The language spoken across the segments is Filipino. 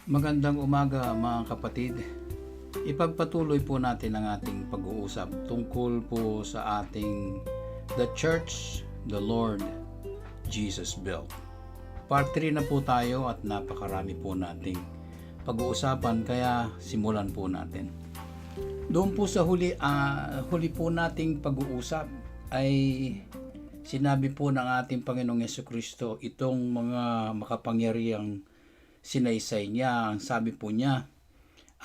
Magandang umaga mga kapatid. Ipagpatuloy po natin ang ating pag-uusap tungkol po sa ating The Church the Lord Jesus Built. Part 3 na po tayo at napakarami po nating pag-uusapan, kaya simulan po natin. Doon po sa huli po nating pag-uusap ay sinabi po ng ating Panginoong Jesucristo itong mga makapangyarihang sinaysay niya. Ang sabi po niya,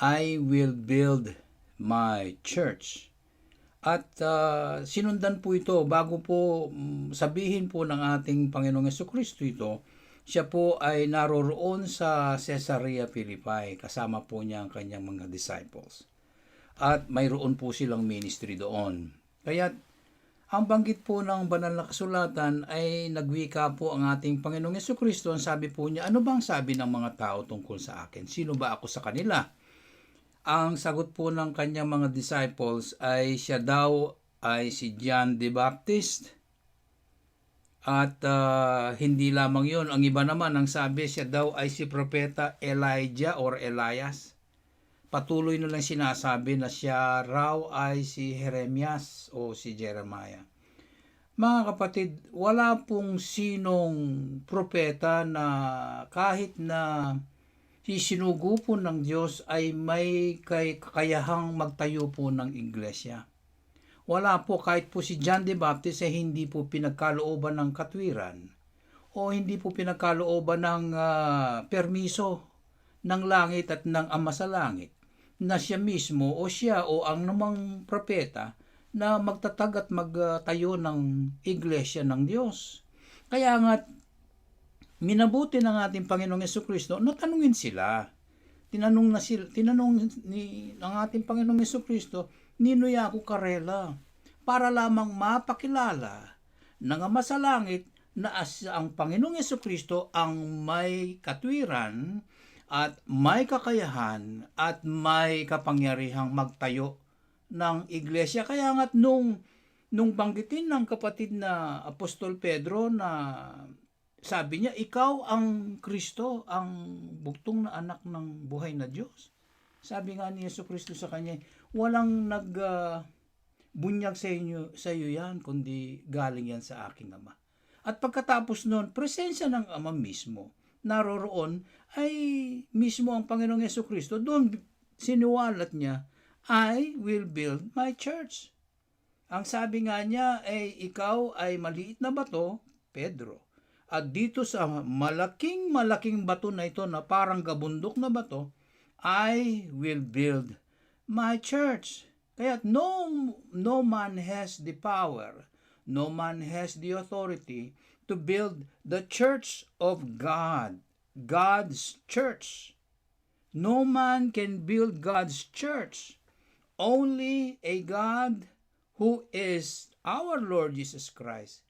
I will build my church. At sinundan po ito bago po sabihin po ng ating Panginoong Jesucristo ito. Siya po ay naroroon sa Caesarea Philippi, kasama po niya ang kanyang mga disciples. At mayroon po silang ministry doon. Kaya ang banggit po ng banal na kasulatan ay nagwika po ang ating Panginoong Jesucristo. Ang sabi po niya, ano bang sabi ng mga tao tungkol sa akin? Sino ba ako sa kanila? Ang sagot po ng kanyang mga disciples ay siya daw ay si John the Baptist. At hindi lamang yon, ang iba naman ang sabi siya daw ay si Propeta Elijah or Elias. Patuloy na lang sinasabi na siya raw ay si Jeremias o si Jeremiah. Mga kapatid, wala pong sinong propeta na kahit na isinugo po ng Diyos ay may kakayahang magtayo po ng iglesia. Wala po, kahit po si John the Baptist ay hindi po pinagkalooban ng katwiran o hindi po pinagkalooban ng permiso ng langit at ng Ama sa langit na siya mismo o siya o ang namang propeta na magtatag at magtayo ng iglesia ng Diyos. Kaya nga, minabuti ng ating Panginoong Jesucristo na tanungin sila. Tinanong ng ating Panginoong Jesucristo, ninoy ako karela para lamang mapakilala ng Ama sa langit na ang Panginoong Jesucristo ang may katwiran at may kakayahan at may kapangyarihang magtayo ng iglesia. Kaya nga't nung banggitin ng kapatid na Apostol Pedro na sabi niya, ikaw ang Kristo, ang bugtong na anak ng buhay na Diyos. Sabi nga ni Jesucristo sa kanya, walang bunyag sa iyo yan, kundi galing yan sa aking Ama. At pagkatapos nun, presensya ng Ama mismo naroroon ay mismo ang Panginoong Jesucristo. Doon siniwalat niya, I will build my church. Ang sabi nga niya ay ikaw ay maliit na bato, Pedro. At dito sa malaking bato na ito na parang gabundok na bato, I will build my church. Kaya no man has the power, no man has the authority to build the church of God, God's church. No man can build God's church. Only a God who is our Lord Jesus Christ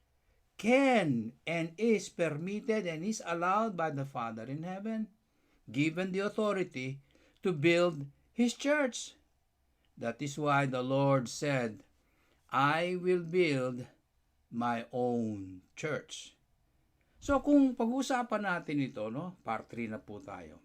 can and is permitted and is allowed by the Father in heaven, given the authority to build His church. That is why the Lord said, I will build my own church. So kung pag-uusapan natin ito, part 3 na po tayo.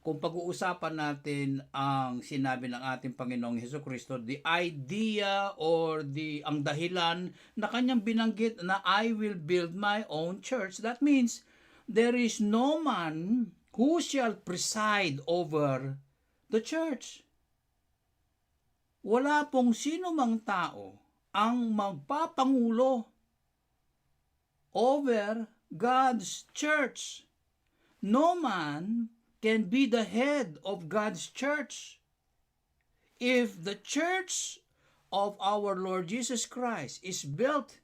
Kung pag-uusapan natin ang sinabi ng ating Panginoong Jesucristo, the idea or ang dahilan na kanyang binanggit na I will build my own church, that means there is no man who shall preside over the church. Wala pong sino mang tao ang magpapangulo over God's church. No man can be the head of God's church. If the church of our Lord Jesus Christ is built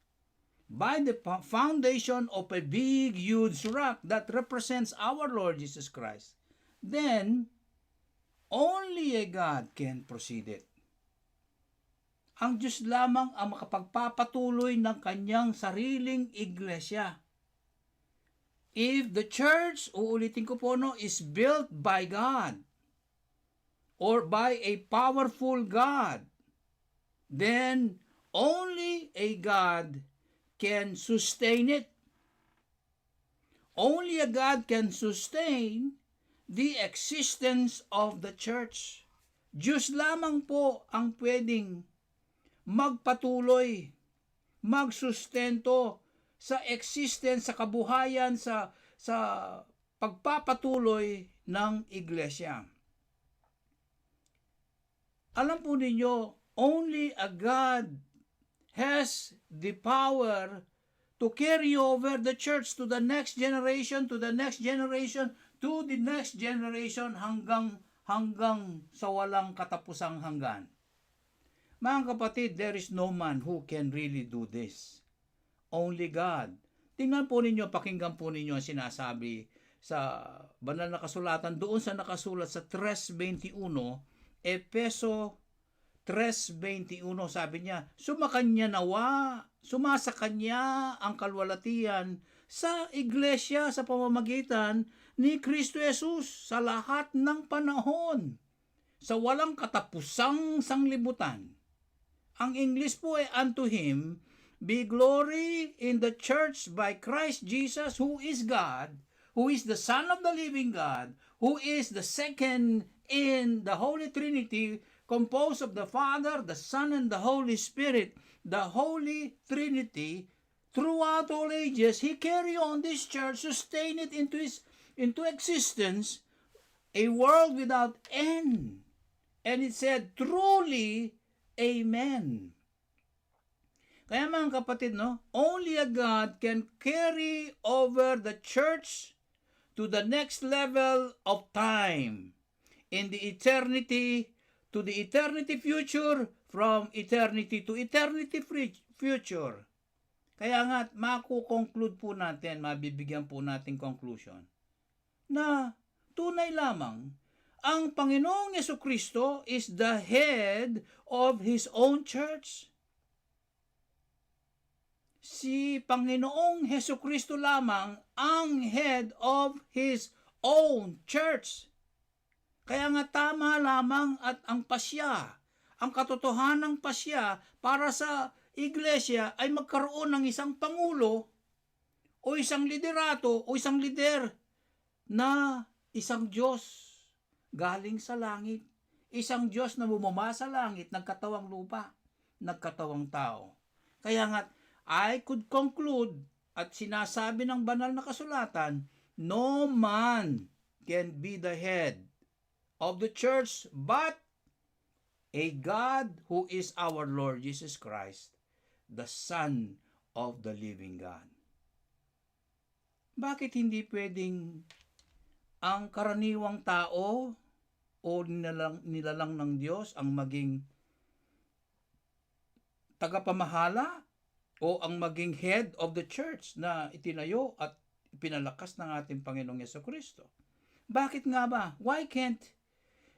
by the foundation of a big, huge rock that represents our Lord Jesus Christ, then only a God can proceed it. Ang Diyos lamang ang makapagpapatuloy ng kanyang sariling iglesia. If the church, uulitin ko po, is built by God or by a powerful God, then only a God can sustain it. Only a God can sustain the existence of the church. Diyos lamang po ang pwedeng magpatuloy, magsustento sa existence, sa kabuhayan, sa pagpapatuloy ng iglesia. Alam po ninyo, only a God has the power to carry over the church to the next generation, to the next generation, to the next generation, hanggang sa walang katapusang hanggan. Mga kapatid, there is no man who can really do this. Only God. Tingnan po ninyo, pakinggan po ninyo ang sinasabi sa banal na kasulatan, doon sa nakasulat sa 3:21, Efeso 3:21, sabi niya, sumasa kanya ang kalwalatian sa iglesia sa pamamagitan ni Kristo Jesus sa lahat ng panahon, sa walang katapusang sanglibutan. Ang English po ay, unto Him be glory in the church by Christ Jesus, who is God, who is the Son of the living God, who is the second in the Holy Trinity, composed of the Father, the Son, and the Holy Spirit. The Holy Trinity, throughout all ages, He carry on this church, sustain it into existence, a world without end. And it said, truly, Amen. Kaya mga kapatid, only a God can carry over the church to the next level of time, in the eternity, to the eternity future, from eternity to eternity future. Kaya nga, makukonclude po natin, mabibigyan po natin conclusion, na tunay lamang, ang Panginoong Jesucristo is the head of His own church. Si Panginoong Jesucristo lamang ang head of His own church. Kaya nga tama lamang at ang pasya, ang katotohanang pasya para sa iglesia ay magkaroon ng isang pangulo o isang liderato o isang lider na isang Diyos galing sa langit. Isang Diyos na bumaba sa langit, nagkatawang lupa, nagkatawang tao. Kaya nga, I could conclude at sinasabi ng banal na kasulatan, no man can be the head of the church but a God who is our Lord Jesus Christ, the Son of the living God. Bakit hindi pwedeng ang karaniwang tao o nilalang ng Diyos ang maging tagapamahala o ang maging head of the church na itinayo at pinalakas ng ating Panginoong Jesucristo? Bakit nga ba? Why can't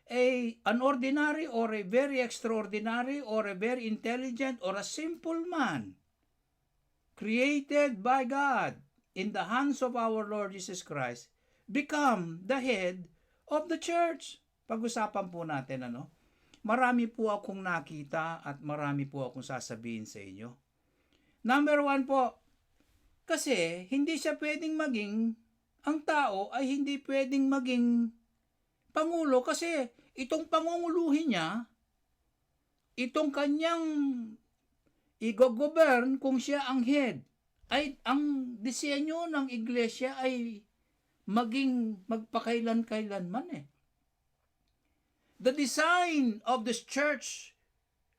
an ordinary or a very extraordinary or a very intelligent or a simple man created by God in the hands of our Lord Jesus Christ become the head of the church? Pag-usapan po natin, marami po akong nakita at marami po akong sasabihin sa inyo. Number 1 po, kasi hindi siya pwedeng ang tao ay hindi pwedeng maging pangulo kasi itong pangunguluhin niya, itong kanyang i-govern kung siya ang head, ay ang disenyo ng iglesia ay maging magpakailan-kailanman . The design of this church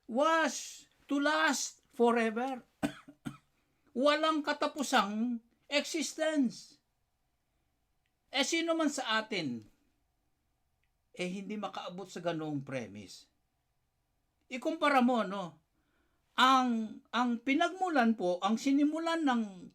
was to last forever. Walang katapusang existence. Sino man sa atin, hindi makaabot sa ganoong premise. Ikumpara mo, ang pinagmulan po, ang sinimulan ng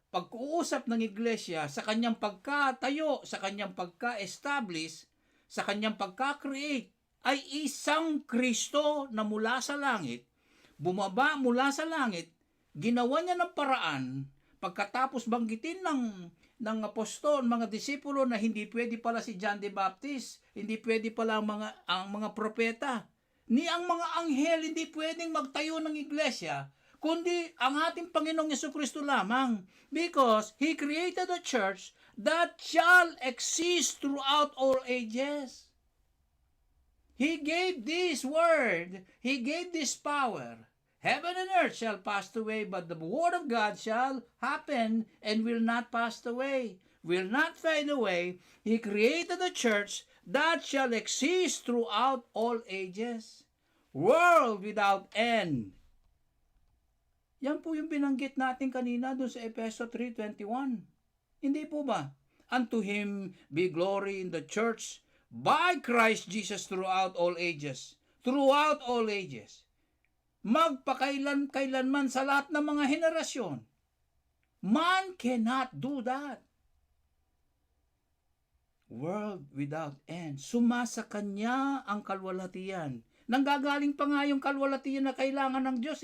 pag-uusap ng iglesia sa kanyang pagkatayo, sa kanyang pagka-establish, sa kanyang pagka-create, ay isang Kristo na mula sa langit, bumaba mula sa langit, ginawa niya ng paraan, pagkatapos banggitin ng apostol, mga disipulo na hindi pwede pala si John the Baptist, hindi pwede pala ang mga propeta, ni ang mga anghel hindi pwedeng magtayo ng iglesia, kundi ang ating Panginoong Jesucristo lamang, because He created a church that shall exist throughout all ages. He gave this word, He gave this power. Heaven and earth shall pass away, but the word of God shall happen and will not pass away, will not fade away. He created a church that shall exist throughout all ages, world without end. Yan po yung binanggit natin kanina doon sa Efeso 3:21. Hindi po ba? Unto Him be glory in the church by Christ Jesus throughout all ages. Throughout all ages. Magpakailan-kailanman sa lahat ng mga henerasyon. Man cannot do that. World without end. Sumasa Kanya ang kalwalhatian. Nanggagaling pa nga yung kalwalhatian na kailangan ng Diyos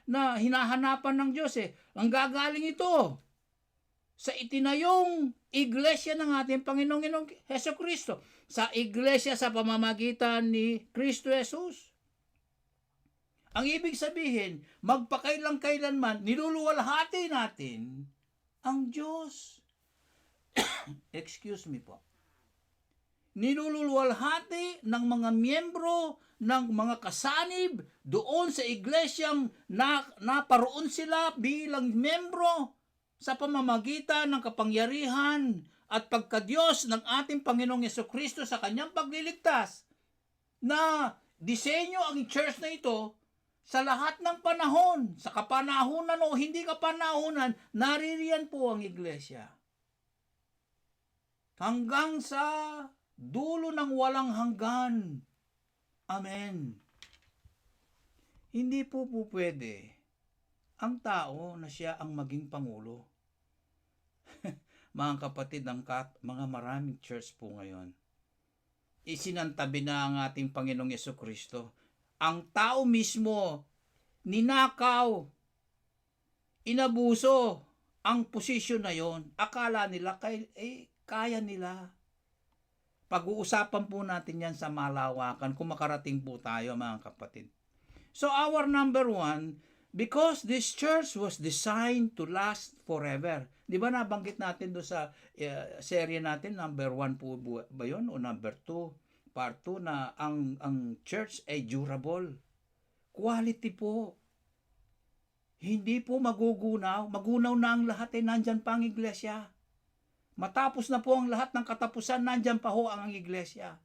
na hinahanapan ng Diyos Ang gagaling ito sa itinayong iglesia ng ating Panginoong Hesus Kristo. Sa iglesia sa pamamagitan ni Kristo Jesus. Ang ibig sabihin, magpakailan-kailanman, niluluwalhati natin ang Diyos. Excuse me po. Niluluwalhati ng mga miyembro, ng mga kasanib, doon sa iglesyang naparoon sila bilang miyembro sa pamamagitan ng kapangyarihan at pagkadiyos ng ating Panginoong Jesucristo sa kanyang pagliligtas, na disenyo ang church na ito sa lahat ng panahon, sa kapanahunan o hindi kapanahunan, naririyan po ang iglesia. Hanggang sa dulo ng walang hanggan. Amen. Hindi po pwede ang tao na siya ang maging pangulo. Mga kapatid, mga maraming church po ngayon, isinantabi na ang ating Panginoong Jesucristo. Ang tao mismo, ninakaw, inabuso ang posisyon na yon. Akala nila, kaya nila. Pag-uusapan po natin yan sa malawakan kung makarating po tayo, mga kapatid. So our number one, because this church was designed to last forever. Di ba nabanggit natin doon sa serye natin, number 1 po ba yun o number 2? Part 2 na ang church ay durable. Quality po. Hindi po magugunaw. Magunaw na ang lahat nandyan pa ang iglesia. Matapos na po ang lahat ng katapusan, nandyan pa ho ang iglesia.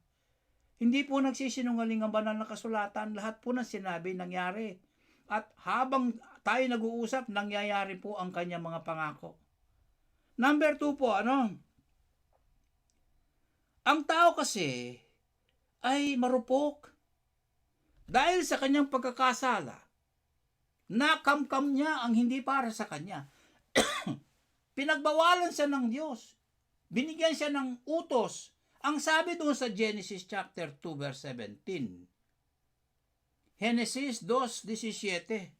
Hindi po nagsisinungaling ang banal na kasulatan. Lahat po na sinabi, nangyari. At habang tayo nag-uusap, nangyayari po ang kanyang mga pangako. Number 2 po, ang tao kasi ay marupok. Dahil sa kanyang pagkakasala, nakamkam niya ang hindi para sa kanya. Pinagbawalan siya ng Diyos. Binigyan siya ng utos. Ang sabi doon sa Genesis chapter 2 verse 17. Genesis 2:17.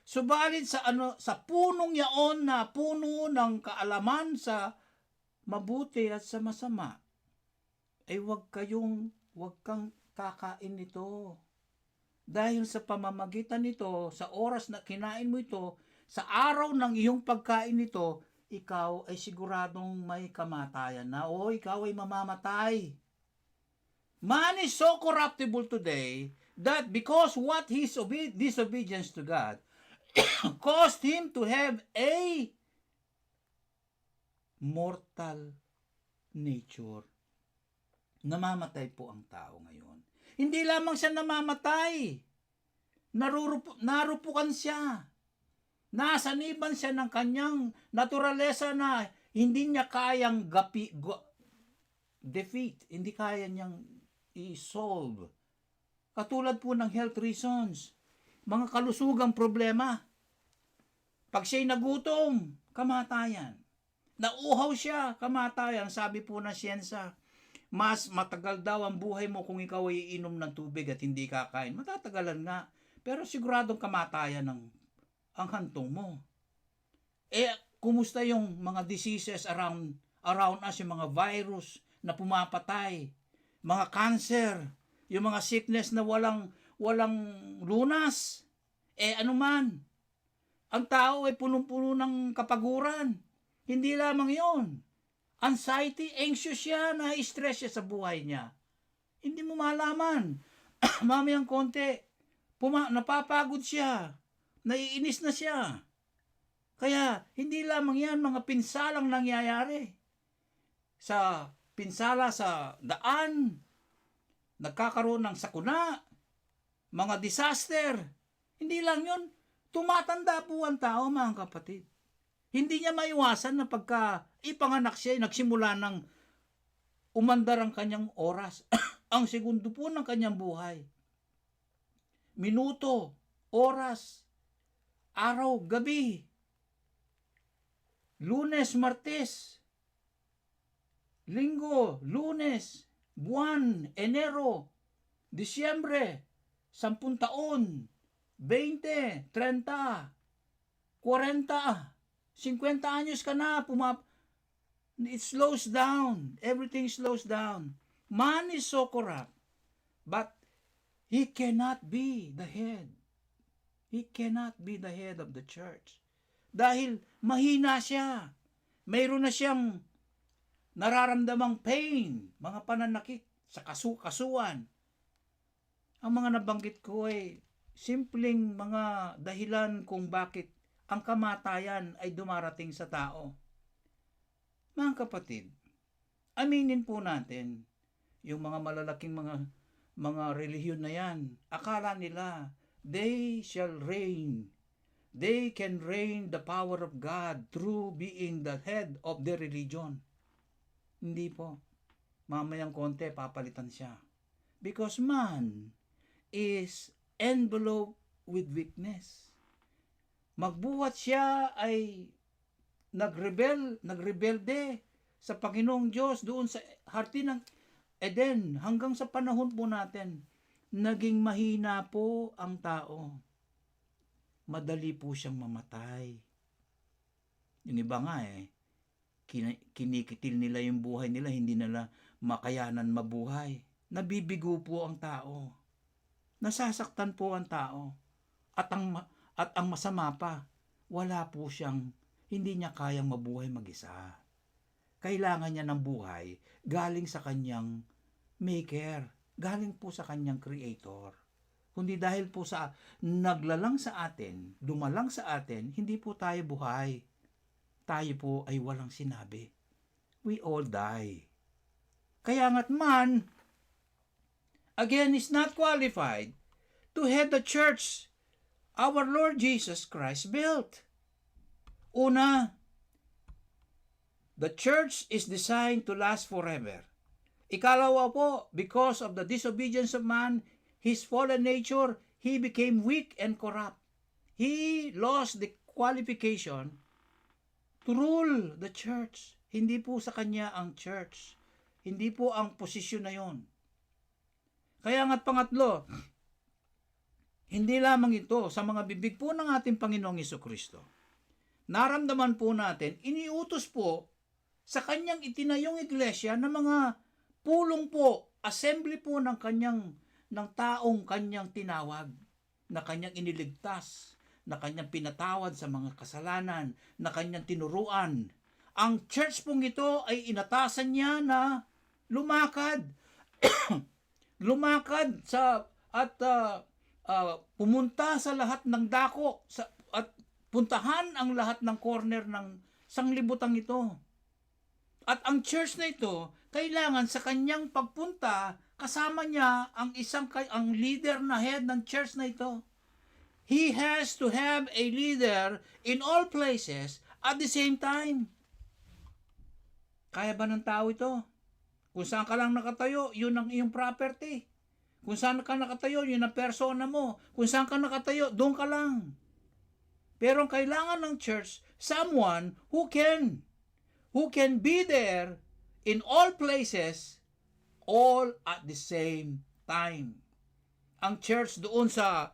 Subalit sa punong yaon na puno ng kaalaman sa mabuti at sa masama, ay huwag kang kakain nito. Dahil sa pamamagitan nito, sa oras na kinain mo ito, sa araw ng iyong pagkain nito, ikaw ay siguradong may kamatayan na o ikaw ay mamamatay. Man is so corruptible today that because what his disobedience to God caused him to have a mortal nature. Namamatay po ang tao ngayon. Hindi lamang siya namamatay. Narupukan siya. Nasaniban siya ng kanyang naturalesa na hindi niya kayang defeat. Hindi kaya niyang i-solve. Katulad po ng health reasons. Mga kalusugang problema. Pag siya'y nagutom, kamatayan. Nauhaw siya, kamatayan. Sabi po ng siyensya, mas matagal daw ang buhay mo kung ikaw ay iinom ng tubig at hindi kakain. Matatagalan nga. Pero siguradong kamatayan ang hantong mo. Kumusta yung mga diseases around us, yung mga virus na pumapatay, mga cancer, yung mga sickness na walang lunas. Ano man, ang tao ay punong-puno ng kapaguran. Hindi lamang yon. anxiety, anxious siya, na-stress siya sa buhay niya. Hindi mo malaman. Mamayang konti, napapagod siya, naiinis na siya. Kaya, hindi lamang yan mga pinsalang nangyayari. Sa pinsala sa daan, nagkakaroon ng sakuna, mga disaster. Hindi lang yun, tumatanda po ang tao, mga kapatid. Hindi niya maiwasan na pagka ipanganak siya, nagsimula ng umandar ang kanyang oras. Ang segundo po ng kanyang buhay. Minuto, oras, araw, gabi, Lunes, Martes, Linggo, Lunes, buwan, Enero, Disyembre, 10 taon, 20, 30, 40, 50 anyos ka na, it slows down. Everything slows down. Man is so corrupt, but he cannot be the head. He cannot be the head of the church. Dahil mahina siya. Mayroon na siyang nararamdamang pain, mga pananakit sa kasuan. Ang mga nabanggit ko ay simpleng mga dahilan kung bakit ang kamatayan ay dumarating sa tao. Mga kapatid, aminin po natin, yung mga malalaking mga relihiyon na yan, akala nila, they shall reign. They can reign the power of God through being the head of their religion. Hindi po. Mamayang konti, papalitan siya. Because man is enveloped with weakness. Magbuhat siya ay nagrebelde sa Panginoong Diyos doon sa hardin ng Eden hanggang sa panahon po natin. Naging mahina po ang tao. Madali po siyang mamatay. Yung iba nga kinikitil nila yung buhay nila, hindi nila makayanan mabuhay. Nabibigo po ang tao. Nasasaktan po ang tao. At ang masama pa, wala po siyang, hindi niya kayang mabuhay mag-isa. Kailangan niya ng buhay galing sa kanyang maker, galing po sa kanyang creator. Kundi dahil po sa naglalang sa atin, dumalang sa atin, hindi po tayo buhay. Tayo po ay walang sinabi. We all die. Kaya nga't man, again, is not qualified to head the church our Lord Jesus Christ built. Una, the church is designed to last forever. Ikalawa po, because of the disobedience of man, his fallen nature, he became weak and corrupt. He lost the qualification to rule the church. Hindi po sa kanya ang church. Hindi po ang posisyon na yon. Kaya nga't pangatlo, hindi lamang ito sa mga bibig po ng ating Panginoong Hesukristo. Naramdaman po natin, iniutos po sa kanyang itinayong iglesia na mga pulong po, assembly po ng taong kanyang tinawag, na kanyang iniligtas, na kanyang pinatawad sa mga kasalanan, na kanyang tinuruan. Ang church pong ito ay inatasan niya na lumakad. Lumakad at pumunta sa lahat ng dako at puntahan ang lahat ng corner ng sanglibutang ito. At ang church na ito, kailangan sa kanyang pagpunta, kasama niya ang leader na head ng church na ito. He has to have a leader in all places at the same time. Kaya ba ng tao ito? Kung saan ka lang nakatayo, yun ang iyong property. Kung saan ka nakatayo, yun ang persona mo. Kung saan ka nakatayo, doon ka lang. Pero ang kailangan ng church, someone who can be there in all places, all at the same time. Ang church doon sa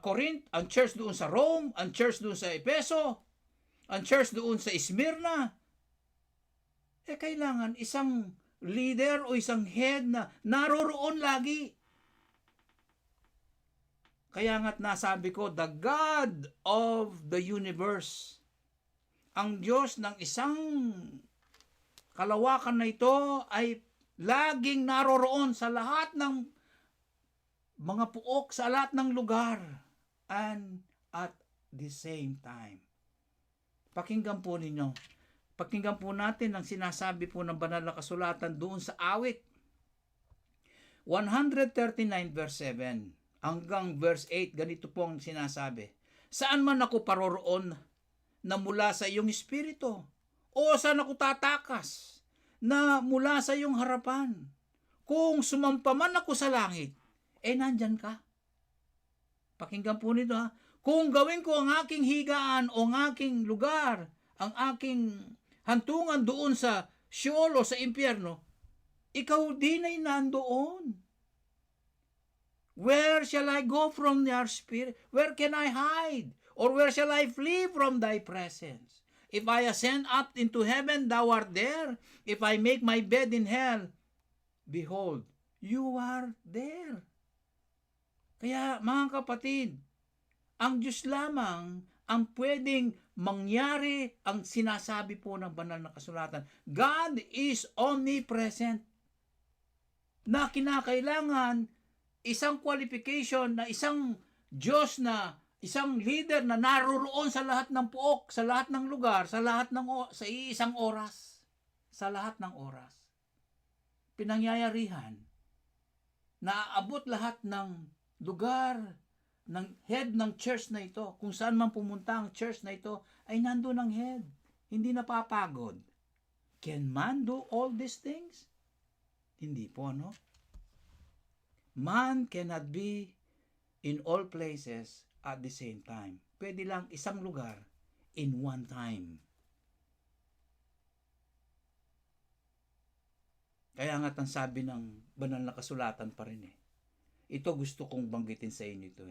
Corinth, ang church doon sa Rome, ang church doon sa Efeso, ang church doon sa Smyrna, kailangan isang leader o isang head na naroroon lagi. Kaya nga't nasabi ko, the God of the universe, ang Diyos ng isang kalawakan na ito ay laging naroroon sa lahat ng mga puok, sa lahat ng lugar, and at the same time. Pakinggan po ninyo. Pakinggan po natin ang sinasabi po ng banal na kasulatan doon sa awit 139 verse 7 hanggang verse 8. Ganito po ang sinasabi. Saan man ako paroroon na mula sa iyong espiritu? O saan ako tatakas na mula sa iyong harapan? Kung sumampaman ako sa langit, nandyan ka. Pakinggan po nito ha. Kung gawin ko ang aking higaan o ang aking lugar, ang aking hantungan doon sa Sheol o sa impyerno, ikaw din ay nandoon. Where shall I go from your spirit? Where can I hide? Or where shall I flee from thy presence? If I ascend up into heaven, thou art there. If I make my bed in hell, behold, you are there. Kaya mga kapatid, ang Diyos lamang ang pwedeng mangyari ang sinasabi po ng banal na kasulatan. God is omnipresent. Na kinakailangan isang qualification na isang Diyos na isang leader na naroroon sa lahat ng puok, sa lahat ng lugar, sa iisang oras, sa lahat ng oras. Pinangyayarihan na aabot lahat ng lugar ng head ng church na ito. Kung saan man pumunta ang church na ito, ay nandoon ang head. Hindi napapagod. Can man do all these things? Hindi po, no? Man cannot be in all places at the same time. Pwede lang isang lugar in one time. Kaya nga't ang sabi ng banal na kasulatan pa rin Ito gusto kong banggitin sa inyo ito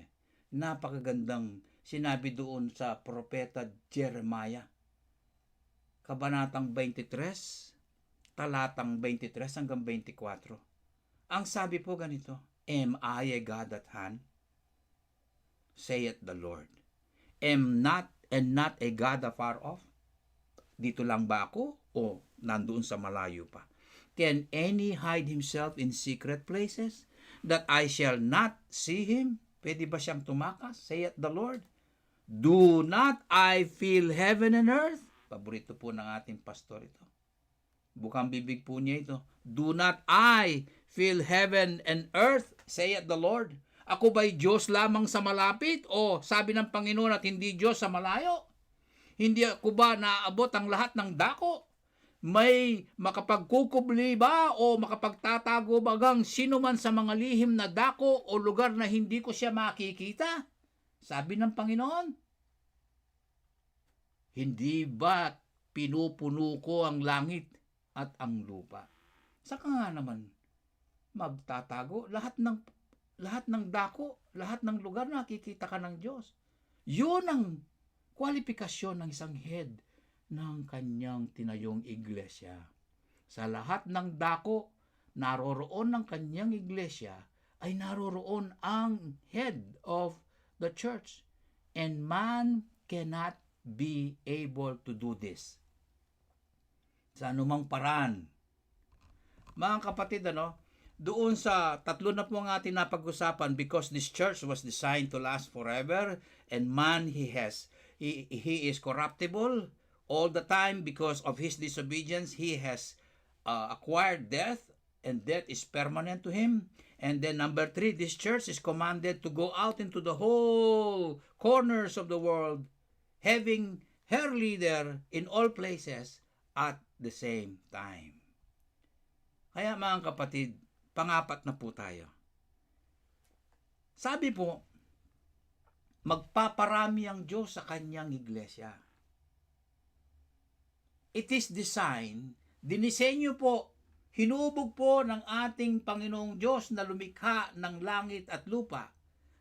Napakagandang sinabi doon sa propeta Jeremiah. Kabanatang 23, talatang 23 hanggang 24. Ang sabi po ganito, Am I a God at hand? Saith the Lord. Am not a God afar off? Dito lang ba ako o nandoon sa malayo pa? Can any hide himself in secret places that I shall not see him? Pwede ba siyang tumakas? Saith the Lord. Do not I fill heaven and earth? Paborito po ng ating pastor ito. Bukang bibig po niya ito. Do not I fill heaven and earth? Saith the Lord. Ako ba'y Diyos lamang sa malapit? O sabi ng Panginoon at hindi Diyos sa malayo? Hindi ako ba naaabot ang lahat ng dako? May makapagkukubli ba o makapagtatago bagang sino man sa mga lihim na dako o lugar na hindi ko siya makikita? Sabi ng Panginoon. Hindi ba pinupuno ko ang langit at ang lupa? Saka nga naman magtatago lahat ng dako, lahat ng lugar nakikita ka ng Diyos. Yun ang kwalifikasyon ng isang head ng kanyang tinayong iglesia. Sa lahat ng dako, naroroon ng kanyang iglesia, ay naroroon ang head of the church. And man cannot be able to do this. Sa anumang paraan. Mga kapatid, doon sa tatlo na po ang ating napag-usapan, because this church was designed to last forever, and man, he is corruptible, all the time because of his disobedience, he has acquired death, and death is permanent to him. And then number 3, this church is commanded to go out into the whole corners of the world, having her leader in all places at the same time. Kaya mga kapatid, pangapat na po tayo. Sabi po, magpaparami ang Diyos sa kanyang iglesia. It is designed, dinisenyo po, hinubog po ng ating Panginoong Diyos na lumikha ng langit at lupa,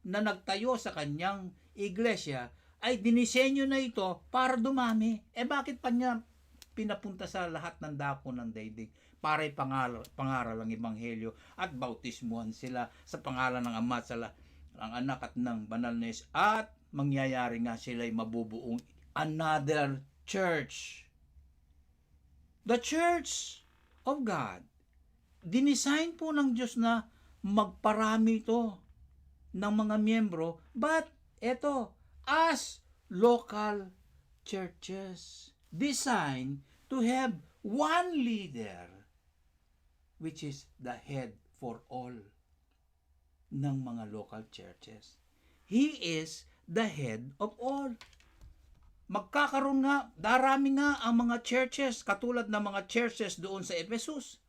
na nagtayo sa kanyang iglesia, ay dinisenyo na ito para dumami. Bakit pa niya pinapunta sa lahat ng dako ng daigdig? Para pangaral ang ebanghelyo at bautismuhan sila sa pangalan ng Ama at ng Anak at ng Banal na Espiritu, at mangyayari nga sila ay mabubuong another church. The church of God. Dinesign po ng Diyos na magparami ito ng mga miyembro, but eto, as local churches, designed to have one leader, which is the head for all ng mga local churches. He is the head of all. Magkakaroon nga, darami nga ang mga churches, katulad ng mga churches doon sa Ephesus,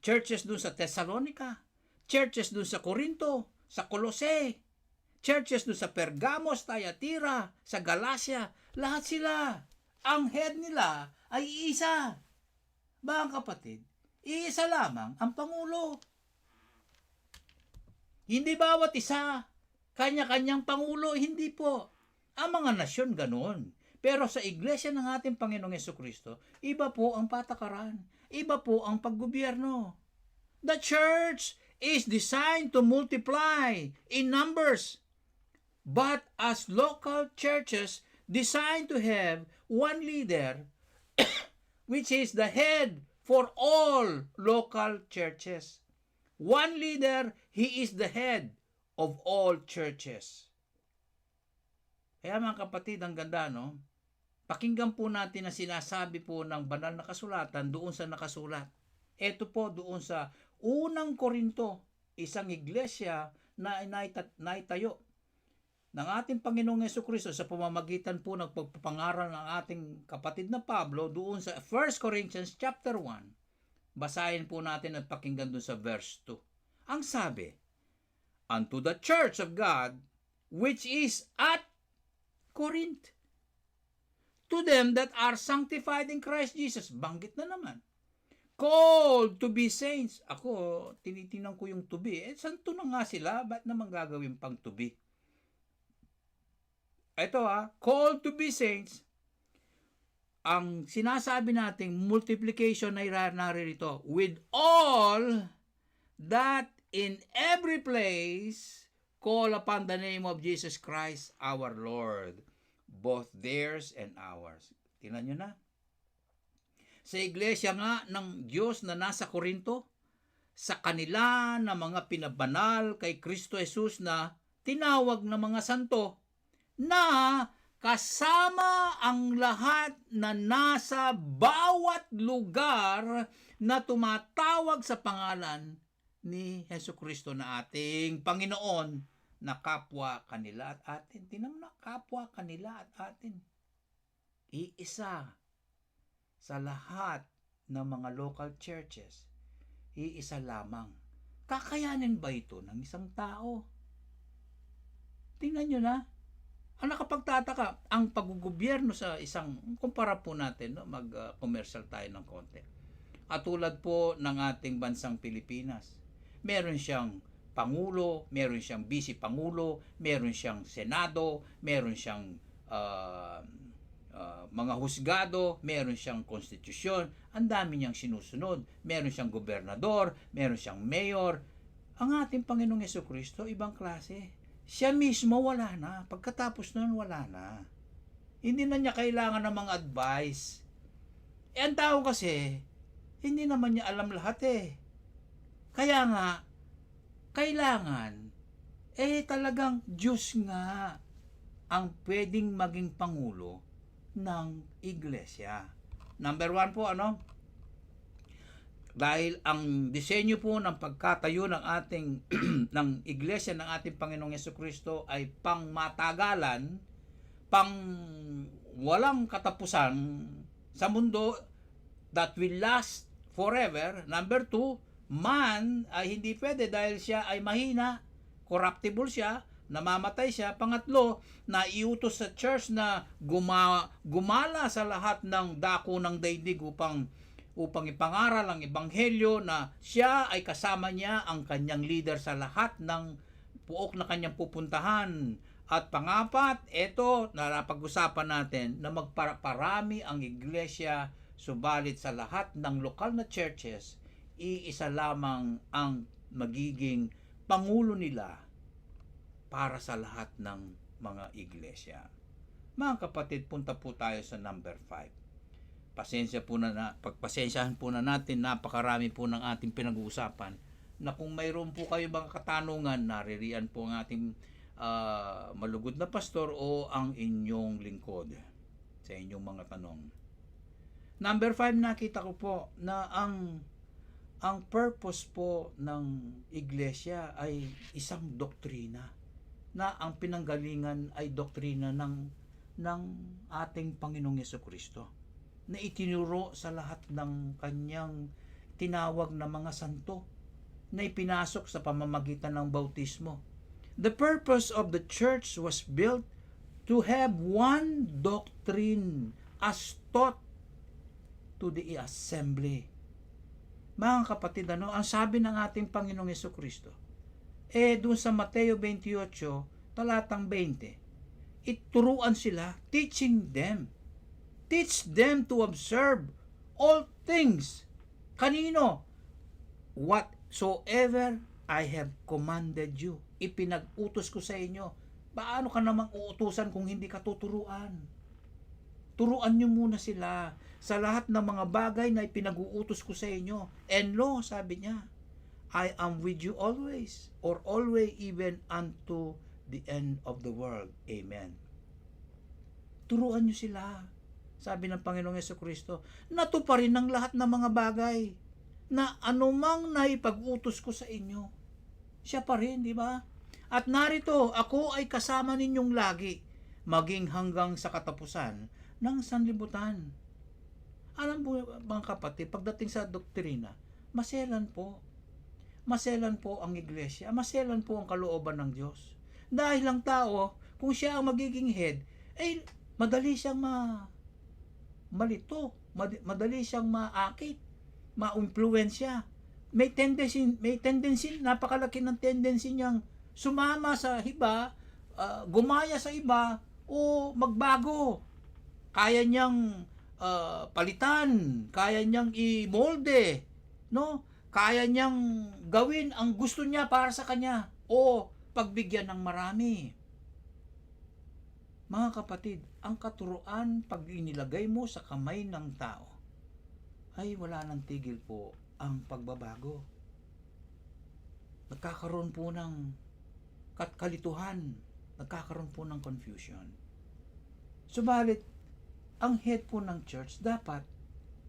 churches doon sa Thessalonica, churches doon sa Corinto, sa Colossae, churches doon sa Pergamos, Thyatira, sa Galacia, lahat sila. Ang head nila ay iisa. Mga kapatid, iisa lamang ang Pangulo. Hindi bawat isa, kanya-kanyang Pangulo, hindi po. Ang mga nasyon ganoon. Pero sa iglesia ng ating Panginoong Jesucristo, iba po ang patakaran, iba po ang paggobyerno. The church is designed to multiply in numbers, but as local churches designed to have one leader, which is the head for all local churches. One leader, he is the head of all churches. Kaya mga kapatid, ang ganda, no? Pakinggan po natin na sinasabi po ng banal na kasulatan doon sa nakasulat. Ito po doon sa unang Korinto, isang iglesia na naitayo ng ating Panginoong Jesucristo sa pamamagitan po ng pagpapangaral ng ating kapatid na Pablo doon sa 1 Corinthians chapter 1. Basahin po natin at pakinggan doon sa verse 2. Ang sabi, unto the church of God which is at Corinth, to them that are sanctified in Christ Jesus, banggit na naman, called to be saints. Ako, tinitingnan ko yung to be. Santo na nga sila, ba't naman gagawin pang to be? Ito called to be saints. Ang sinasabi nating multiplication ay naririto, with all that in every place call upon the name of Jesus Christ our Lord, both theirs and ours. Tingnan nyo na. Sa iglesia nga ng Diyos na nasa Korinto, sa kanila na mga pinabanal kay Kristo Jesus na tinawag na mga santo, na kasama ang lahat na nasa bawat lugar na tumatawag sa pangalan ni Jesucristo na ating Panginoon, na kapwa kanila at atin. Tingnan mo na, kapwa kanila at atin. Iisa sa lahat ng mga local churches. Iisa lamang. Kakayanin ba ito ng isang tao? Tingnan nyo na. Ang nakapagtataka, ang paggugobyerno sa isang, kumpara po natin, no, mag-commercial tayo ng konti. At tulad po ng ating bansang Pilipinas, meron siyang Pangulo, meron siyang Vice Pangulo, meron siyang Senado, meron siyang mga husgado, meron siyang konstitusyon, ang dami niyang sinusunod, meron siyang gobernador, meron siyang mayor. Ang ating Panginoong Jesucristo, ibang klase. Siya mismo wala na. Pagkatapos nun, wala na. Hindi na niya kailangan ng mga advice. Ang tao kasi, hindi naman niya alam lahat eh. Kaya nga, kailangan, talagang Diyos nga ang pwedeng maging Pangulo ng Iglesia. Number 1 po, dahil ang disenyo po ng pagkatayo ng ating ng iglesia ng ating Panginoong Jesucristo ay pangmatagalan, pang walang katapusan sa mundo, that will last forever. Number 2, man ay hindi pwede dahil siya ay mahina, corruptible siya, namamatay siya. Pangatlo, na iutos sa church na gumala sa lahat ng dako ng daigdig upang ipangaral ang ebanghelyo, na siya ay kasama niya ang kanyang leader sa lahat ng puok na kanyang pupuntahan. At pangapat, ito na napag-usapan natin, na magparami ang iglesia, subalit sa lahat ng lokal na churches, iisa lamang ang magiging pangulo nila para sa lahat ng mga iglesia. Mga kapatid, punta po tayo sa number 5. Pagpasensyahan po na natin, napakarami po ng ating pinag-uusapan, na kung mayroon po kayo mga katanungan, naririyan po ang ating malugod na pastor o ang inyong lingkod sa inyong mga tanong. Number 5, nakita ko po na ang purpose po ng iglesia ay isang doktrina, na ang pinanggalingan ay doktrina ng ating Panginoong Jesucristo, na itinuro sa lahat ng kanyang tinawag na mga santo, na ipinasok sa pamamagitan ng bautismo. The purpose of the church was built to have one doctrine as taught to the assembly. Mga kapatid, ang sabi ng ating Panginoong Jesucristo, doon sa Mateo 28, talatang 20, ituruan sila, teaching them. Teach them to observe all things. Kanino? Whatsoever I have commanded you. Ipinag-utos ko sa inyo. Paano ka namang uutusan kung hindi ka tuturuan? Turuan nyo muna sila sa lahat ng mga bagay na ipinag-uutos ko sa inyo. And lo, sabi niya, I am with you always, or always, even unto the end of the world. Amen. Turuan nyo sila, sabi ng Panginoong Jesucristo, natuparin ng lahat ng mga bagay na anumang naipag-utos ko sa inyo. Siya pa rin, di ba? At narito, ako ay kasama ninyong lagi, maging hanggang sa katapusan ng sanlibutan. Alam mo, mga kapatid, pagdating sa doktrina, maselan po. Maselan po ang iglesia, maselan po ang kalooban ng Diyos. Dahil ang tao, kung siya ang magiging head, madali siyang malito, madali siyang maakit, ma-influensya. May tendency, napakalaki ng tendency niyang sumama sa iba, gumaya sa iba, o magbago. Kaya niyang palitan, kaya niyang i-molde, no? Kaya niyang gawin ang gusto niya para sa kanya, o pagbigyan ng marami. Mga kapatid, ang katuruan pag inilagay mo sa kamay ng tao, ay wala nang tigil po ang pagbabago. Nagkakaroon po ng kalituhan, nagkakaroon po ng confusion. Subalit, ang head po ng church dapat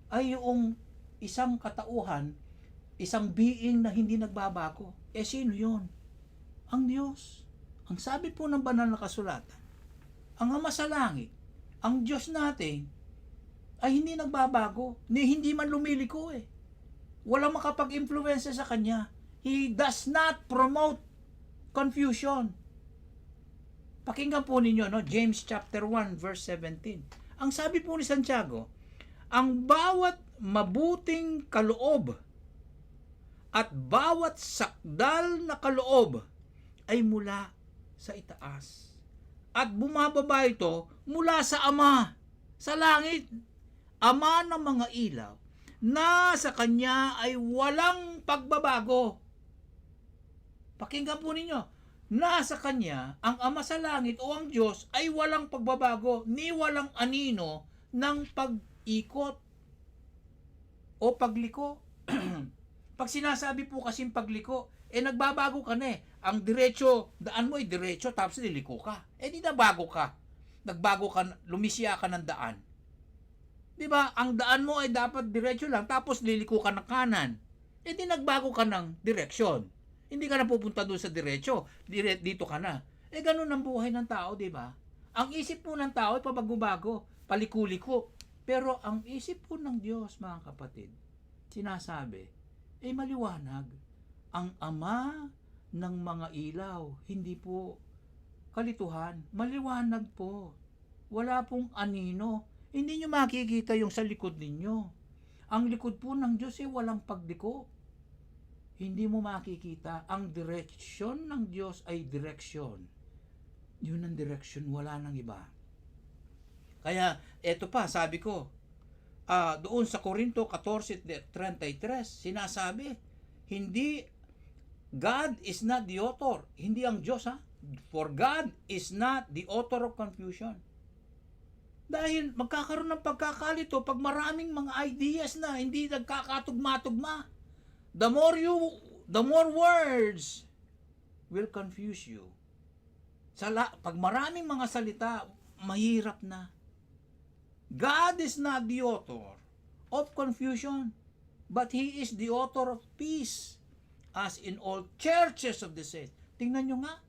ay yung isang katauhan, isang being na hindi nagbabago. Sino yun? Ang Diyos. Ang sabi po ng banal na kasulatan, ang Ama sa langit, ang Diyos natin, ay hindi nagbabago, hindi man lumiliko Walang makapag-influensya sa Kanya. He does not promote confusion. Pakinggan po ninyo, James chapter 1, verse 17. Ang sabi po ni Santiago, ang bawat mabuting kaloob at bawat sakdal na kaloob ay mula sa itaas. At bumababa ito mula sa Ama, sa langit. Ama ng mga ilaw, na sa Kanya ay walang pagbabago. Pakinggan po ninyo, nasa Kanya, ang Ama sa langit o ang Diyos ay walang pagbabago, ni walang anino ng pag-ikot o pagliko. Pag sinasabi po kasing pagliko, nagbabago ka na Ang diretso, daan mo ay diretso, tapos liliko ka. Di nabago ka. Nagbago ka, lumisya ka ng daan. Di ba? Ang daan mo ay dapat diretso lang, tapos liliko ka ng kanan. Di nagbago ka ng direksyon. Hindi ka na pupunta doon sa diretso, dito ka na. Ganun ang buhay ng tao, di ba? Ang isip po ng tao ay pabago-bago, paliko-liko. Pero ang isip po ng Diyos, mga kapatid, sinasabi, maliwanag. Ang Ama ng mga ilaw, hindi po kalituhan, maliwanag po. Wala pong anino. Hindi nyo makikita yung sa likod ninyo. Ang likod po ng Diyos ay walang pagliko. Hindi mo makikita. Ang direksyon ng Diyos ay direksyon. Yun ang direksyon, wala nang iba. Kaya, eto pa, sabi ko, doon sa Korinto 14:33, sinasabi, hindi, God is not the author. Hindi ang Diyos, For God is not the author of confusion. Dahil magkakaroon ng pagkakalito pag maraming mga ideas na hindi nagkakatugma-tugma. The more words will confuse you. Pag maraming mga salita, mahirap na. God is not the author of confusion, but He is the author of peace, as in all churches of the saints. Tingnan nyo nga,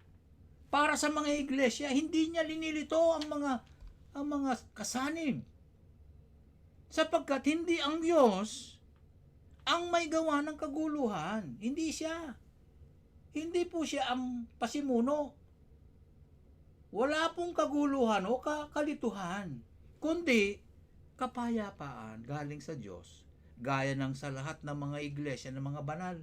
para sa mga iglesia, hindi niya linilito ang mga kasanib. Sapagkat hindi ang Diyos ang may gawa ng kaguluhan. Hindi siya. Hindi po siya ang pasimuno. Wala pong kaguluhan o kalituhan, kundi kapayapaan galing sa Diyos, gaya ng sa lahat ng mga iglesia ng mga banal.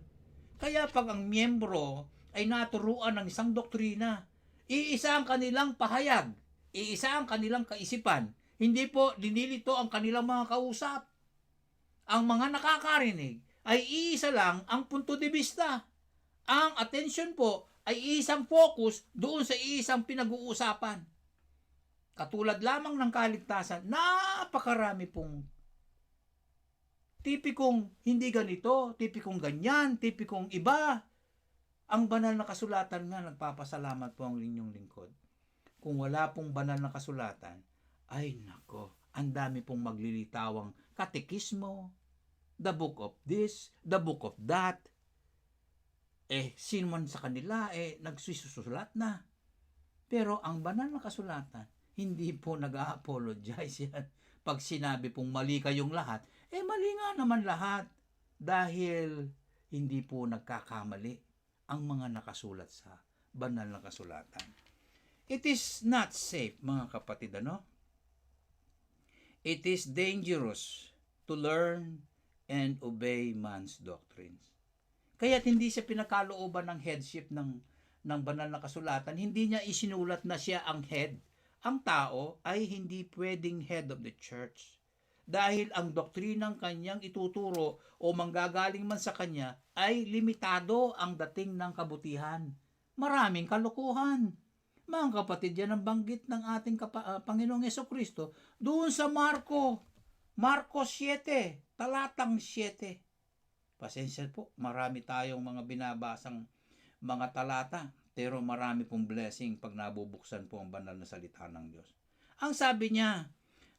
Kaya pag ang miyembro ay naturuan ng isang doktrina, iisa ang kanilang pahayag, iisa ang kanilang kaisipan, hindi po linilito ang kanilang mga kausap. Ang mga nakakarinig ay iisa lang ang punto de vista. Ang attention po ay isang focus doon sa isang pinag-uusapan. Katulad lamang ng kaligtasan, napakarami pong tipikong hindi ganito, tipikong ganyan, tipikong iba. Ang banal na kasulatan nga, nagpapasalamat po ang inyong lingkod. Kung wala pong banal na kasulatan, ay nako, ang dami pong maglilitawang katekismo, the book of this, the book of that. Sino man sa kanila, nagsusulat na. Pero ang banal na kasulatan, hindi po nag-a-apologize yan. Pag sinabi pong mali kayong lahat, mali nga naman lahat. Dahil hindi po nagkakamali ang mga nakasulat sa banal na kasulatan. It is not safe, mga kapatid, ano? It is dangerous to learn and obey man's doctrines. Kaya't hindi siya pinakalooban ng headship ng banal na kasulatan. Hindi niya isinulat na siya ang head. Ang tao ay hindi pwedeng head of the church. Dahil ang doktrinang kanyang ituturo o manggagaling man sa kanya ay limitado ang dating ng kabutihan. Maraming kalokohan. Mga kapatid, yan ang banggit ng ating Panginoong Jesucristo doon sa Marcos 7, talatang 7. Pasensya po, marami tayong mga binabasang mga talata, pero marami pong blessing pag nabubuksan po ang banal na salita ng Diyos. Ang sabi niya,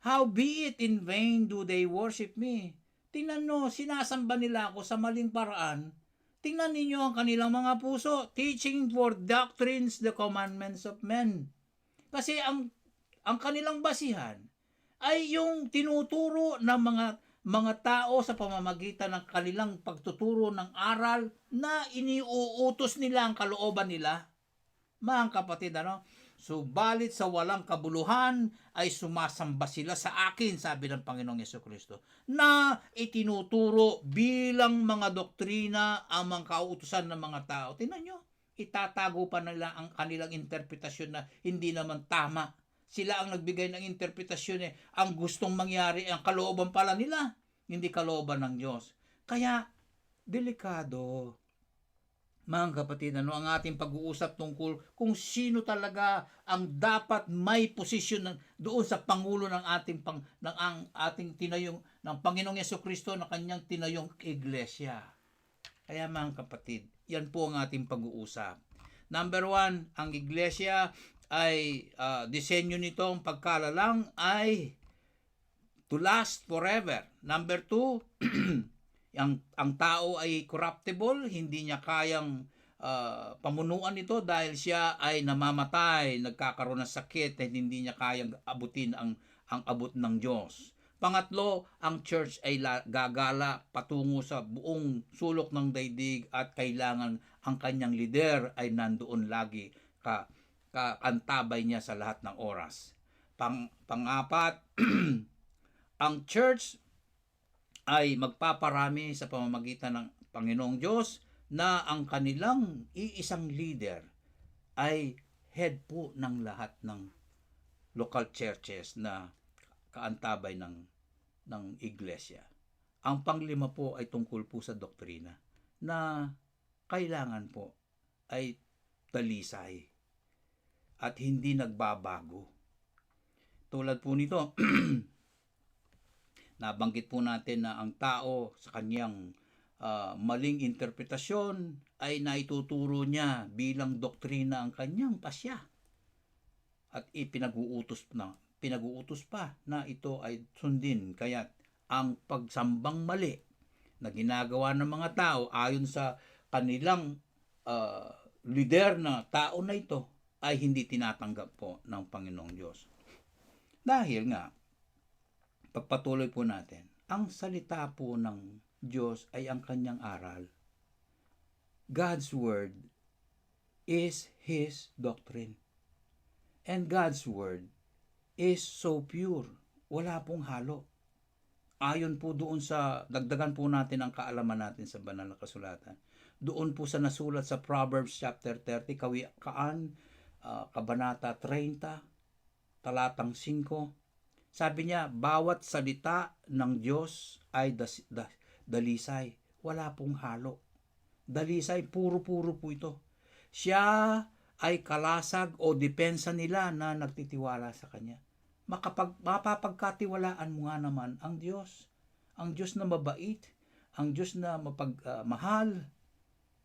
howbeit in vain do they worship me. Tingnan nyo, sinasamba nila ako sa maling paraan. Tingnan ninyo ang kanilang mga puso, teaching for doctrines the commandments of men. Kasi ang kanilang basihan ay yung tinuturo ng mga tao sa pamamagitan ng kanilang pagtuturo ng aral na iniuutos nila ang kalooban nila. Mga kapatid, ano? Subalit sa walang kabuluhan ay sumasamba sila sa akin, sabi ng Panginoong Jesucristo, na itinuturo bilang mga doktrina ang mga kautusan ng mga tao. Tingnan nyo, itatago pa nila ang kanilang interpretasyon na hindi naman tama. Sila ang nagbigay ng interpretasyon ang gustong mangyari, ang kalooban pala nila, hindi kalooban ng Diyos. Kaya, delikado. Mga kapatid, ang ating pag-uusap tungkol kung sino talaga ang dapat may posisyon doon sa pangulo ng ating tinayong ng Panginoong Jesucristo na kanyang tinayong iglesia. Kaya mga kapatid, yan po ang ating pag-uusap. Number 1, ang iglesia ay disenyo nito, ang pagkalalang ay to last forever. Number 2, ang tao ay corruptible, hindi niya kayang pamunuan ito dahil siya ay namamatay, nagkakaroon ng sakit at hindi niya kayang abutin ang abot ng Diyos. Pangatlo, ang church ay gagala patungo sa buong sulok ng daigdig at kailangan ang kanyang leader ay nandoon lagi kaantabay niya sa lahat ng oras. Pang-apat, ang church ay magpaparami sa pamamagitan ng Panginoong Diyos na ang kanilang iisang leader ay head po ng lahat ng local churches na kaantabay ng iglesia. Ang panglima po ay tungkol po sa doktrina na kailangan po ay talisay at hindi nagbabago. Tulad po nito, nabanggit po natin na ang tao sa kanyang maling interpretasyon ay naituturo niya bilang doktrina ang kanyang pasya. At pinag-uutos pa na ito ay sundin. Kaya ang pagsambang mali na ginagawa ng mga tao ayon sa kanilang leader na tao na ito ay hindi tinatanggap po ng Panginoong Diyos. Dahil nga, pagpatuloy po natin, ang salita po ng Diyos ay ang kanyang aral. God's word is His doctrine. And God's word is so pure. Wala pong halo. Ayon po doon sa, dagdagan po natin ang kaalaman natin sa banal na kasulatan. Doon po sa nasulat sa Proverbs chapter 30, Kawikaan, Kabanata 30, talatang 5, sabi niya, bawat salita ng Diyos ay dalisay. Wala pong halo. Dalisay, puro-puro po ito. Siya ay kalasag o depensa nila na nagtitiwala sa Kanya. Mapapagkatiwalaan mo nga naman ang Diyos. Ang Diyos na mabait, ang Diyos na mahal,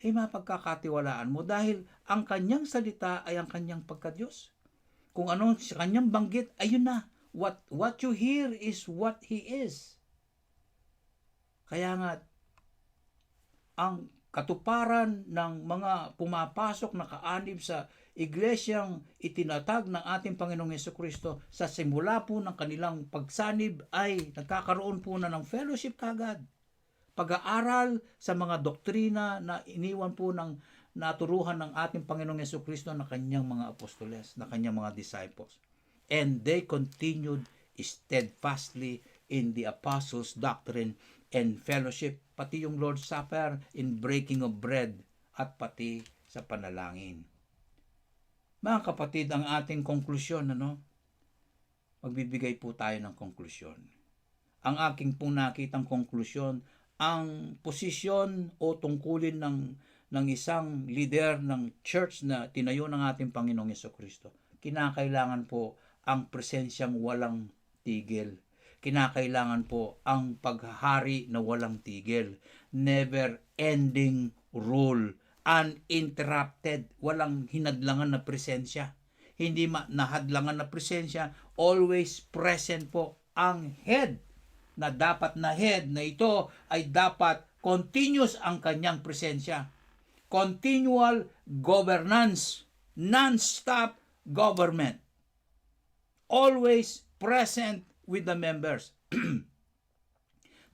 ay mapagkakatiwalaan mo dahil ang Kanyang salita ay ang Kanyang pagka-Diyos. Kung ano sa Kanyang banggit, ayun na. What you hear is what He is. Kaya nga, ang katuparan ng mga pumapasok na kaanib sa iglesyang itinatag ng ating Panginoong Jesucristo sa simula po ng kanilang pagsanib ay nagkakaroon po na ng fellowship kagad. Pag-aaral sa mga doktrina na iniwan po ng naturuhan ng ating Panginoong Jesucristo na kanyang mga apostoles, na kanyang mga disciples. And they continued steadfastly in the apostles' doctrine and fellowship, pati yung Lord's Supper, in breaking of bread, at pati sa panalangin. Mga kapatid, ang ating konklusyon, magbibigay po tayo ng konklusyon. Ang aking pong nakitang konklusyon, ang posisyon o tungkulin ng isang leader ng church na tinayo ng ating Panginoong Jesucristo, kinakailangan po ang presensyang walang tigil. Kinakailangan po ang paghahari na walang tigil. Never-ending rule. Uninterrupted. Walang hinadlangan na presensya. Hindi nahadlangan na presensya. Always present po ang head. Na dapat na head na ito ay dapat continuous ang kanyang presensya. Continual governance. Non-stop government. Always present with the members.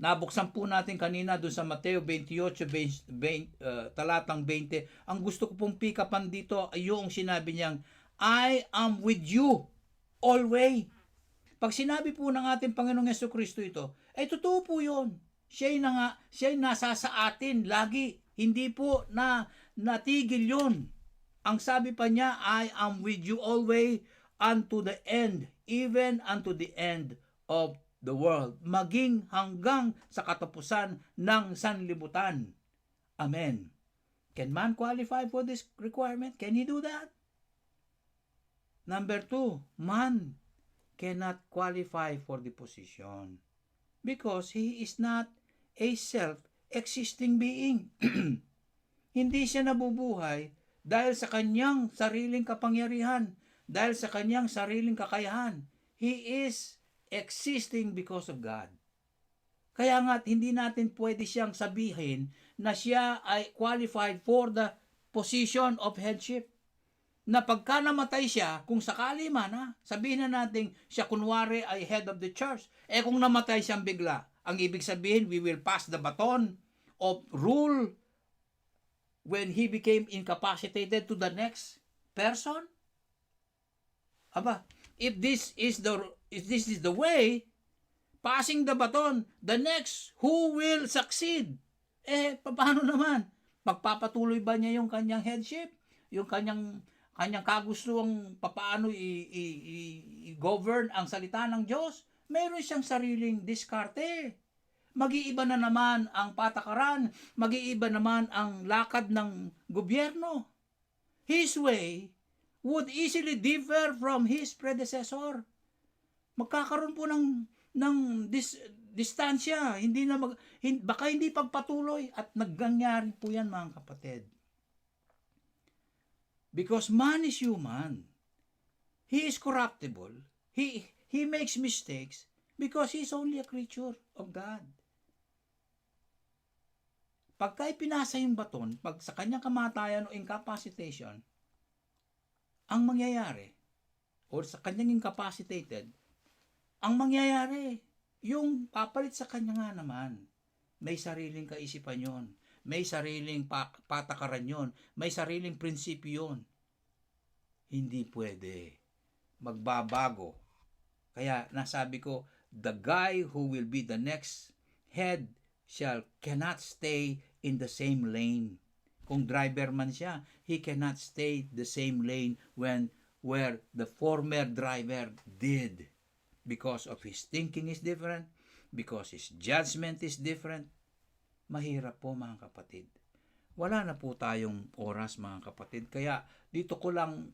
Nabuksan po natin kanina doon sa Mateo 28, talatang 20. Ang gusto ko pong pikapan dito ay yung sinabi niyang, I am with you always. Pag sinabi po ng ating Panginoong Jesucristo ito, ay totoo po yun. Siya'y nasa sa atin lagi. Hindi po natigil yun. Ang sabi pa niya, I am with you always unto the end, even unto the end of the world. Maging hanggang sa katapusan ng sanlibutan. Amen. Can man qualify for this requirement? Can he do that? Number 2, man cannot qualify for the position because he is not a self-existing being. Hindi siya nabubuhay dahil sa kanyang sariling kapangyarihan, dahil sa kanyang sariling kakayahan. He is existing because of God. Kaya nga, hindi natin pwede siyang sabihin na siya ay qualified for the position of headship. Na pagka namatay siya, kung sakali man, sabihin na natin siya kunwari ay head of the church. Kung namatay siyang bigla, ang ibig sabihin, we will pass the baton of rule when he became incapacitated to the next person. Aba, if this is the way, passing the baton, the next, who will succeed? Paano naman? Magpapatuloy ba niya yung kanyang headship? Yung kanyang kagustuang papaano i-govern ang salita ng Diyos? Meron siyang sariling diskarte. Mag-iiba na naman ang patakaran, mag-iiba naman ang lakad ng gobyerno. His way would easily differ from his predecessor. magkakaroon po ng distansya, hindi na baka hindi pagpatuloy at naggangyari po yan mga kapatid. Because man is human. He is corruptible. He makes mistakes because he is only a creature of God. Pagka ipinasa yung baton, pag sa kanyang kamatayan o incapacitation, ang mangyayari, o sa kanyang incapacitated, ang mangyayari, yung papalit sa kanya nga naman, may sariling kaisipan yon, may sariling patakaran yon, may sariling prinsipyo yon. Hindi pwede. Magbabago. Kaya nasabi ko, the guy who will be the next head cannot stay in the same lane. Kung driver man siya, he cannot stay the same lane where the former driver did. Because of his thinking is different, because his judgment is different. Mahirap po mga kapatid. Wala na po tayong oras mga kapatid. Kaya dito ko lang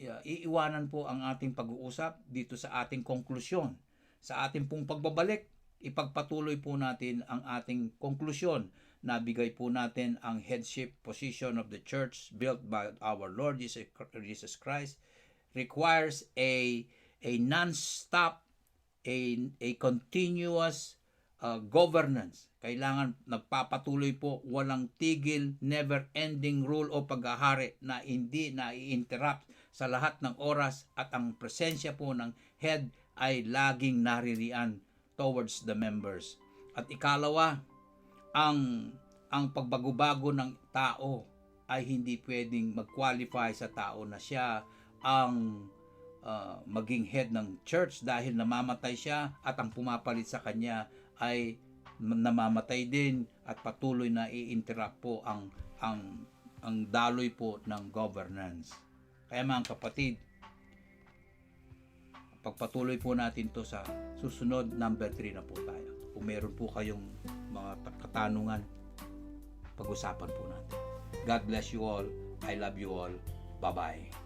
iiwanan po ang ating pag-uusap dito sa ating konklusyon. Sa ating pong pagbabalik, ipagpatuloy po natin ang ating konklusyon. Nabigay po natin ang headship position of the church built by our Lord Jesus Christ requires a non-stop, a continuous governance. Kailangan nagpapatuloy po, walang tigil, never-ending rule o paghahari na hindi na-i-interrupt sa lahat ng oras at ang presensya po ng head ay laging naririyan towards the members. At ikalawa, ang pagbago-bago ng tao ay hindi pwedeng mag-qualify sa tao na siya ang maging head ng church dahil namamatay siya at ang pumapalit sa kanya ay namamatay din at patuloy na i-interrupt po ang daloy po ng governance. Kaya mga kapatid, pagpatuloy po natin to sa susunod, number 3 na po tayo. Kung meron po kayong mga katanungan, pag-usapan po natin. God bless you all. I love you all. Bye-bye.